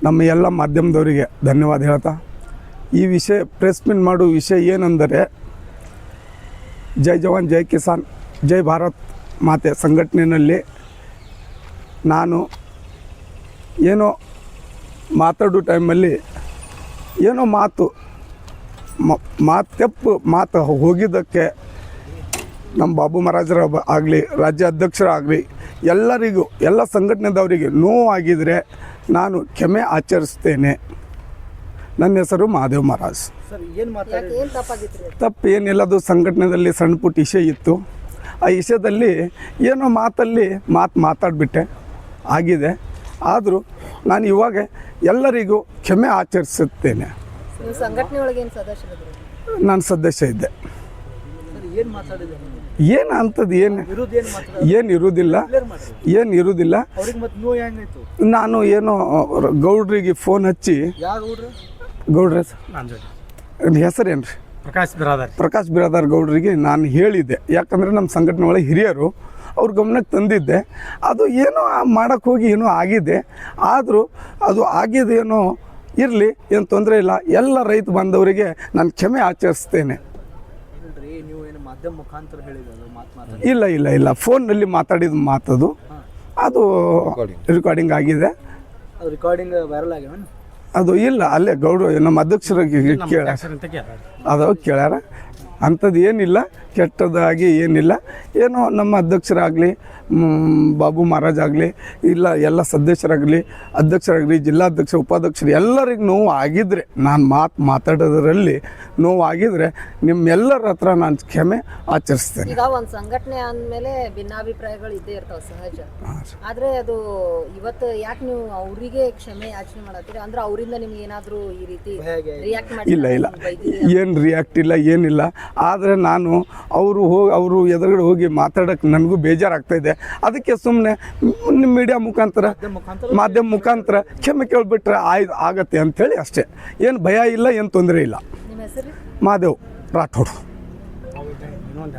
ನಮ್ಮ ಎಲ್ಲ ಮಾಧ್ಯಮದವರಿಗೆ ಧನ್ಯವಾದ ಹೇಳ್ತಾ, ಈ ವಿಷಯ ಪ್ರೆಸ್ ಮೀಟ್ ಮಾಡೋ ವಿಷಯ ಏನೆಂದರೆ, ಜೈ ಜವಾನ್ ಜೈ ಕಿಸಾನ್ ಜೈ ಭಾರತ್ ಮಾತೆ ಸಂಘಟನೆಯಲ್ಲಿ ನಾನು ಏನೋ ಮಾತಾಡೋ ಟೈಮಲ್ಲಿ ಏನೋ ಮಾತು ಹೋಗಿದ್ದಕ್ಕೆ ನಮ್ಮ ಬಾಬು ಮಹಾರಾಜರ ಆಗಲಿ, ರಾಜ್ಯ ಅಧ್ಯಕ್ಷರಾಗಲಿ, ಎಲ್ಲರಿಗೂ ಎಲ್ಲ ಸಂಘಟನೆದವರಿಗೆ ನೋವಾಗಿದ್ದರೆ ನಾನು ಕ್ಷಮೆ ಆಚರಿಸ್ತೇನೆ. ನನ್ನ ಹೆಸರು ಮಹಾದೇವ್ ಮಹಾರಾಜ್. ತಪ್ಪು ಏನಿಲ್ಲದು, ಸಂಘಟನೆಯಲ್ಲಿ ಸಣ್ಣ ಪುಟ್ಟ ವಿಷಯ ಇತ್ತು. ಆ ವಿಷಯದಲ್ಲಿ ಏನೋ ಮಾತಾಡಿಬಿಟ್ಟೆ, ಆಗಿದೆ. ಆದರೂ ನಾನು ಇವಾಗ ಎಲ್ಲರಿಗೂ ಕ್ಷಮೆ ಆಚರಿಸುತ್ತೇನೆ. ನಾನು ಸದಸ್ಯ ಇದ್ದೆ. ಏನು ಅಂಥದ್ದು ಏನು ಇರುವುದಿಲ್ಲ. ನಾನು ಏನೋ ಗೌಡ್ರಿಗೆ ಫೋನ್ ಹಚ್ಚಿ, ಗೌಡ್ರ ಹೆಸರೇನು ರೀ, ಪ್ರಕಾಶ್ ಬಿರಾದಾರ್ ಗೌಡ್ರಿಗೆ ನಾನು ಹೇಳಿದ್ದೆ. ಯಾಕಂದರೆ ನಮ್ಮ ಸಂಘಟನೆ ಒಳಗೆ ಹಿರಿಯರು, ಅವ್ರ ಗಮನಕ್ಕೆ ತಂದಿದ್ದೆ. ಅದು ಏನೋ ಮಾಡೋಕ್ಕೆ ಹೋಗಿ ಏನೋ ಆಗಿದೆ. ಆದರೂ ಅದು ಆಗಿದೇನೋ ಇರಲಿ, ಏನು ತೊಂದರೆ ಇಲ್ಲ. ಎಲ್ಲ ರೈತ ಬಾಂಧವರಿಗೆ ನಾನು ಕ್ಷಮೆ ಆಚರಿಸ್ತೇನೆ. ಇಲ್ಲ ಫೋನ್ನಲ್ಲಿ ಮಾತಾಡಿದ ಮಾತದು, ಅದು ರೆಕಾರ್ಡಿಂಗ್ ಆಗಿದೆ. ಅದು ಇಲ್ಲ, ಅಲ್ಲೇ ಗೌಡ್ರು ನಮ್ಮ ಅಧ್ಯಕ್ಷರಿಗೆ ಕೇಳ್ಯಾರ. ಅಂಥದ್ದು ಏನಿಲ್ಲ, ಕೆಟ್ಟದಾಗಿ ಏನಿಲ್ಲ. ಏನೋ ನಮ್ಮ ಅಧ್ಯಕ್ಷರಾಗಲಿ, ಬಾಬು ಮಹಾರಾಜ್ ಆಗಲಿ, ಇಲ್ಲ ಎಲ್ಲ ಸದಸ್ಯರಾಗಲಿ, ಅಧ್ಯಕ್ಷರಾಗಲಿ, ಜಿಲ್ಲಾಧ್ಯಕ್ಷ, ಉಪಾಧ್ಯಕ್ಷರು ಎಲ್ಲರಿಗೂ ನೋವು ಆಗಿದ್ದರೆ, ನಾನು ಮಾತಾಡೋದ್ರಲ್ಲಿ ನೋವು ಆಗಿದ್ರೆ ನಿಮ್ಮೆಲ್ಲರ ಹತ್ರ ನಾನು ಕ್ಷಮೆ ಆಚರಿಸ್ತೇನೆ. ಈಗ ಒಂದು ಸಂಘಟನೆ ಅಂದಮೇಲೆ ಭಿನ್ನಾಭಿಪ್ರಾಯಗಳು ಇದ್ದೇ ಇರ್ತಾವೆ, ಸಹಜ. ಆದರೆ ಅದು ಇವತ್ತು ಯಾಕೆ ನೀವು ಅವರಿಗೆ ಕ್ಷಮೆ ಯಾಚನೆ ಮಾಡತ್ತೀರಿ? ಅಂದ್ರೆ ಅವರಿಂದ ನಿಮ್ಗೆ ಏನಾದರೂ ಈ ರೀತಿ ರಿಯಾಕ್ಟ್ ಮಾಡಿ? ಇಲ್ಲ ಏನು ರಿಯಾಕ್ಟ್ ಇಲ್ಲ, ಏನಿಲ್ಲ. ಆದರೆ ನಾನು ಅವರು ಎದುರುಗಡೆ ಹೋಗಿ ಮಾತಾಡೋಕ್ಕೆ ನನಗೂ ಬೇಜಾರಾಗ್ತಾಯಿದೆ. ಅದಕ್ಕೆ ಸುಮ್ಮನೆ ಮೀಡಿಯಾ ಮುಖಾಂತರ, ಮಾಧ್ಯಮ ಮುಖಾಂತರ ಕ್ಷಮೆ ಕೇಳಿಬಿಟ್ರೆ ಆಗತ್ತೆ ಅಂಥೇಳಿ ಅಷ್ಟೇ. ಏನು ಭಯ ಇಲ್ಲ, ಏನು ತೊಂದರೆ ಇಲ್ಲ. ನಿಮ್ಮ ಹೆಸರು? ಮಹಾದೇವ್ ರಾಠೋಡ್.